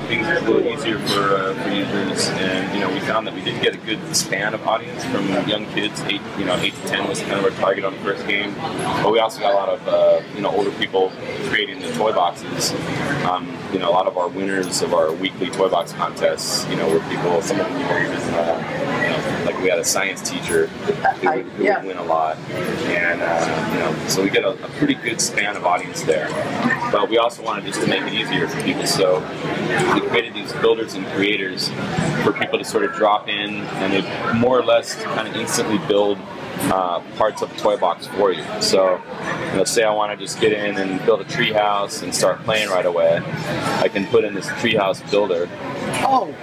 things a little easier for users, and we found that we did get a good span of audience from young kids. 8 to 10 was kind of our target on the first game, but we also got a lot of older people creating the toy boxes. A lot of our winners of our weekly toy box contests, were people. Some of them were even like we had a science teacher who would win a lot, and so we get a pretty good span of audience there. But we also wanted just to make it easier for people, so we created these builders and creators for people to sort of drop in and they more or less kind of instantly build parts of a toy box for you. So, say I want to just get in and build a tree house and start playing right away. I can put in this treehouse builder,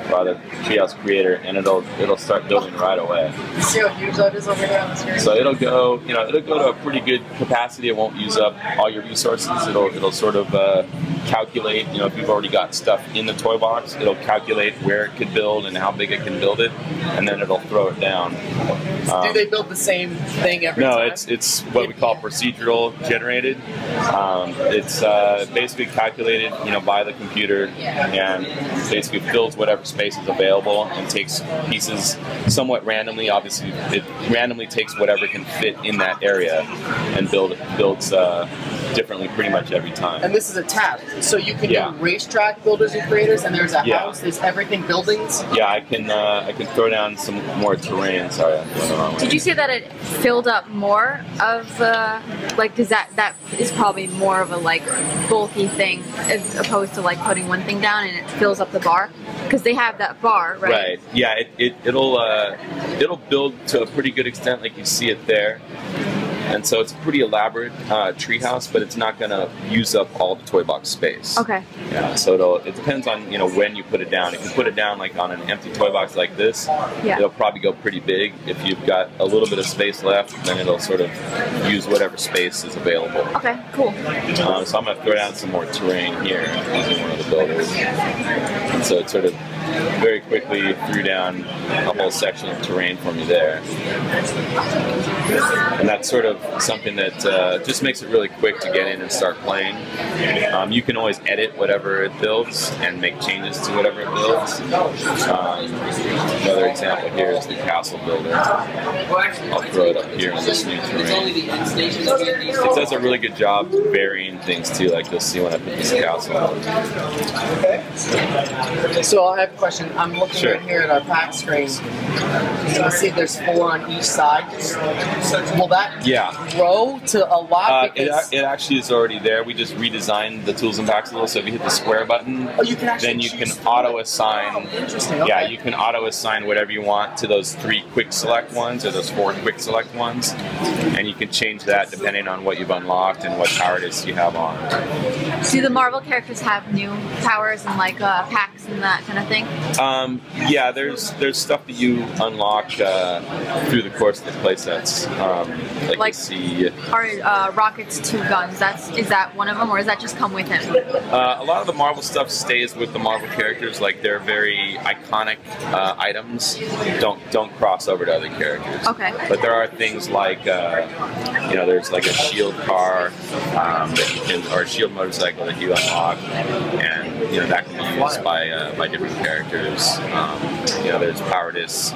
by the treehouse creator, and it'll start building right away. See how huge that is over there on the screen? So it'll go, it'll go to a pretty good capacity. It won't use up all your resources. It'll sort of calculate, if you've already got stuff in the toy box, it'll calculate where it could build and how big it can build it, and then it'll throw it down. Do they build the same thing every time? No, it's what we call procedural generated. It's basically calculated, by the computer, and basically fills whatever space is available and takes pieces somewhat randomly. Obviously, it randomly takes whatever can fit in that area and builds differently pretty much every time. And this is a tab, so you can do racetrack builders and creators, and there's a house, there's everything buildings. Yeah, I can throw down some more terrain. Sorry, I'm going the wrong way. Did you say that it filled up more of because that is probably more of a bulky thing as opposed to putting one thing down and it fills up the bar? Because they have that bar, right? Right. Yeah. It'll build to a pretty good extent, like you see it there. And so it's a pretty elaborate treehouse, but it's not going to use up all the toy box space. Okay. Yeah. So it depends on when you put it down. If you put it down on an empty toy box like this, it'll probably go pretty big. If you've got a little bit of space left, then it'll sort of use whatever space is available. Okay. Cool. So I'm going to throw down some more terrain here using one of the builders. And so it sort of very quickly threw down a whole section of terrain for me there. And that's sort of something that just makes it really quick to get in and start playing. You can always edit whatever it builds and make changes to whatever it builds. Another example here is the castle builder. I'll throw it up here on this new terrain. It does a really good job varying things too, like you'll see when I put this castle on. So I have a question. I'm looking right here at our pack screen. Let's see if there's 4 on each side. Will that grow to a lot? It actually is already there. We just redesigned the tools and packs a little. So if you hit the square button, then you can auto assign. Interesting. Okay. Yeah, you can auto assign whatever you want to those 3 quick select ones or those 4 quick select ones, and you can change that depending on what you've unlocked and what power disc you have on. Do the Marvel characters have new powers and packs and that kind of thing? Yeah, there's stuff that you unlock through the course of the playsets. Like you see, Rocket's 2 guns. Is that one of them, or does that just come with him? A lot of the Marvel stuff stays with the Marvel characters. Like they're very iconic items. Don't cross over to other characters. Okay. But there are things like there's like a shield car that you can, or a shield motorcycle that you unlock, and that can be used by different characters. There's power discs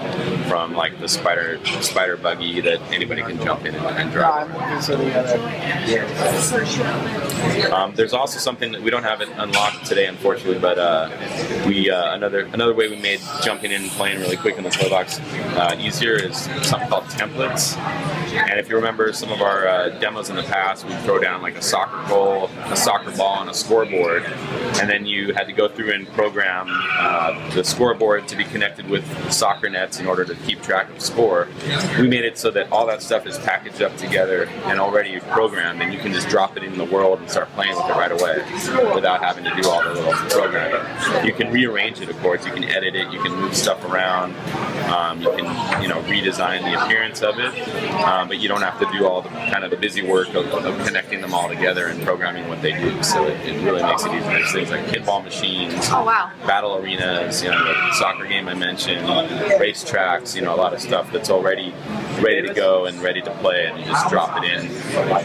from like the spider buggy that anybody can jump in and drive. There's also something that we don't have it unlocked today, unfortunately, but another way we made jumping in and playing really quick in the toy box easier is something called templates. And if you remember some of our demos in the past, we'd throw down like a soccer goal, a soccer ball, and a scoreboard, and then you had to go through and program the scoreboard to be connected with soccer nets in order to keep track of score. We made it so that all that stuff is packaged up together and already programmed, and you can just drop it in the world and start playing with it right away without having to do all the little programming. You can rearrange it, of course. You can edit it. You can move stuff around. You can redesign the appearance of it, but you don't have to do all the kind of the busy work of connecting them all together and and programming what they do. So it really makes it easy. There's things like pinball machines, oh wow, battle arenas, you know, the soccer game I mentioned, race tracks, you know, a lot of stuff that's already ready to go and ready to play, and you just drop it in,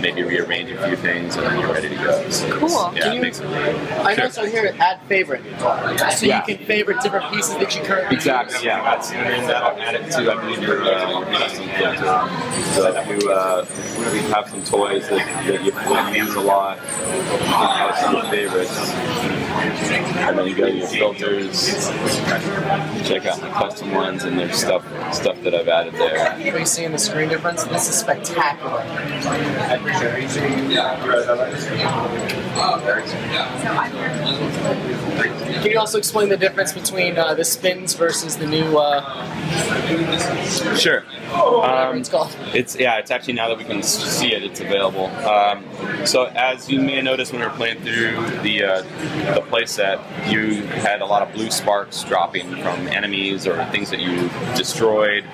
maybe rearrange a few things, and then you're ready to go. So cool. Yeah, it makes it really cool. I know so here add favorite, so you can favorite different pieces that you currently use. Yeah, that's and then that'll add it to, I believe, your custom filter. So if you have some toys that you use a lot, you can add some favorites, and then you go to your filters, check out the custom ones, and there's stuff that I've added there. Are you seeing the screen difference? This is spectacular. Can you also explain the difference between the spins versus the new? Sure. It's called. It's actually, now that we can see it, it's available. So as you may have noticed when we were playing through the play set, you had a lot of blue sparks dropping from enemies or things that you destroyed.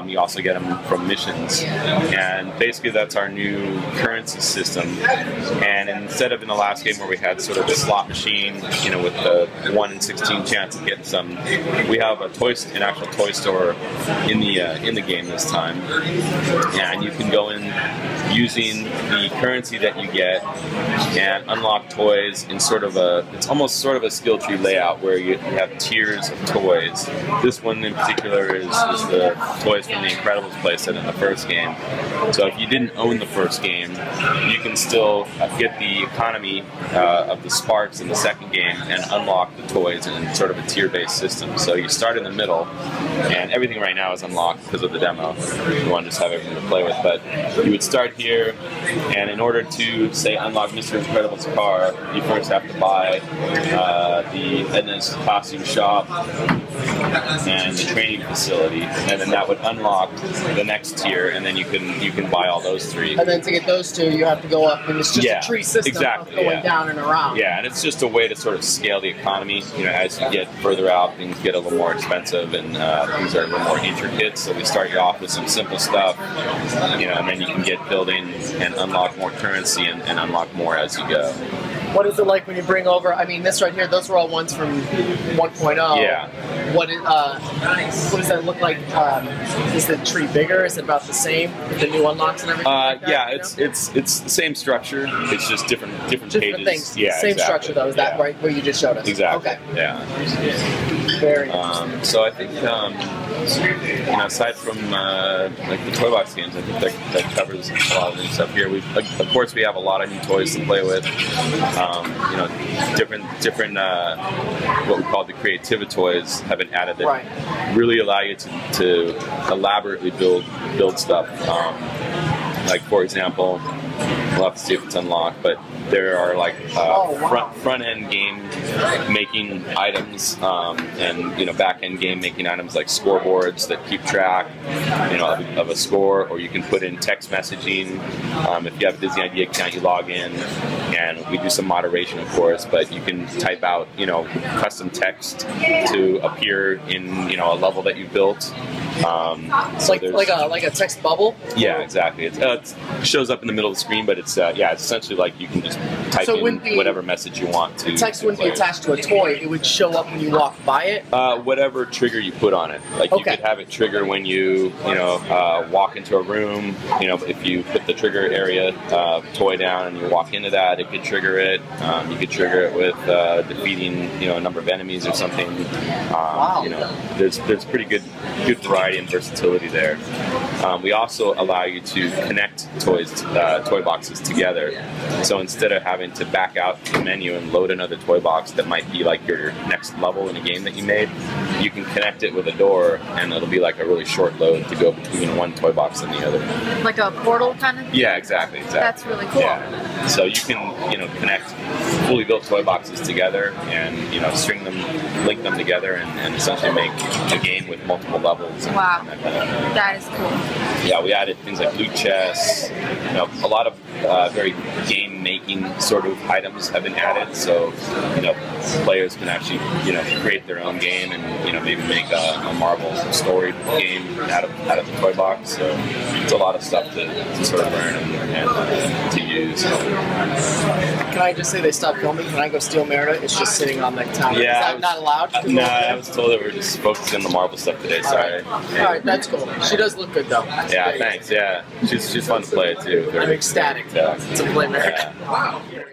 You also get them from missions, and basically that's our new currency system. And instead of in the last game where we had sort of a slot machine, you know, with the 1 in 16 chance of getting some, we have an actual toy store in the game this time, and you can go in using the currency that you get and unlock toys in it's almost sort of a skill tree layout where you have tiers of toys. This one in particular is the toys from the Incredibles playset in the first game. So if you didn't own the first game, you can still get the economy of the sparks in the second game and unlock the toys in sort of a tier-based system. So you start in the middle, and everything right now is unlocked because of the demo. You want to just have everything to play with, but you would start here, and in order to, say, unlock Mr. Incredible's car, you first have to buy the Edna's costume shop and the training facility, and then that would unlock the next tier, and then you can buy all those three. And then to get those two, you have to go up, and it's just a tree system of going down and around. Yeah, and it's just a way to sort of scale the economy. You know, as you get further out, things get a little more expensive, and things are a little more intricate. So we start you off with some simple stuff, you know, and then you can get building and unlock more currency and unlock more as you go. What is it like when you bring over, I mean, this right here, those were all ones from 1.0. Yeah. What does that look like? Is the tree bigger? Is it about the same with the new unlocks and everything? Like that, yeah, it's the same structure. It's just different pages. Things. Yeah, same exactly. structure though. Is that right where you just showed us? Exactly. Okay. Yeah. Very. So I think you know, aside from like the toy box games, I think that covers a lot of the stuff here. Of course, we have a lot of new toys to play with. You know, different what we call the creativity toys have been added that really allow you to elaborately build stuff. Like, for example, we'll have to see if it's unlocked, but there are like front end game making items and, you know, back end game making items like scoreboards that keep track, you know, of a score, or you can put in text messaging. If you have a Disney ID account, you log in, and we do some moderation, of course, but you can type out, you know, custom text to appear in, you know, a level that you built. It's so like a text bubble. Yeah, exactly. It shows up in the middle of the screen, but it's essentially like you can just type in whatever message you want to. The text wouldn't be attached to a toy; it would show up when you walk by it. Whatever trigger you put on it, like you could have it trigger when you walk into a room. You know, if you put the trigger area toy down and you walk into that, it could trigger it. You could trigger it with defeating, you know, a number of enemies or something. Wow. You know, there's pretty good variety and versatility there. We also allow you to connect toy boxes together. So instead of having to back out the menu and load another toy box that might be like your next level in a game that you made, you can connect it with a door, and it'll be like a really short load to go between one toy box and the other. Like a portal kind of? Yeah, exactly. That's really cool. Yeah. So you can, you know, connect fully built toy boxes together and, you know, string them, link them together, and essentially make a game with multiple levels. Wow. That is cool. Yeah, we added things like loot chests. You know, a lot of very game-making sort of items have been added, so, you know, players can actually, you know, create their own game and, you know, maybe make a Marvel story game out of the toy box. So it's a lot of stuff to sort of learn and to use. can I just say they stopped filming? Can I go steal Merida? It's just sitting on the counter. Yeah, Is that not allowed? No, I was told that we're just focusing on the marble stuff today. Sorry. All right, that's cool. She does look good though. Yeah, thanks. Yeah, she's fun to play too. I'm ecstatic to play Merida. Yeah.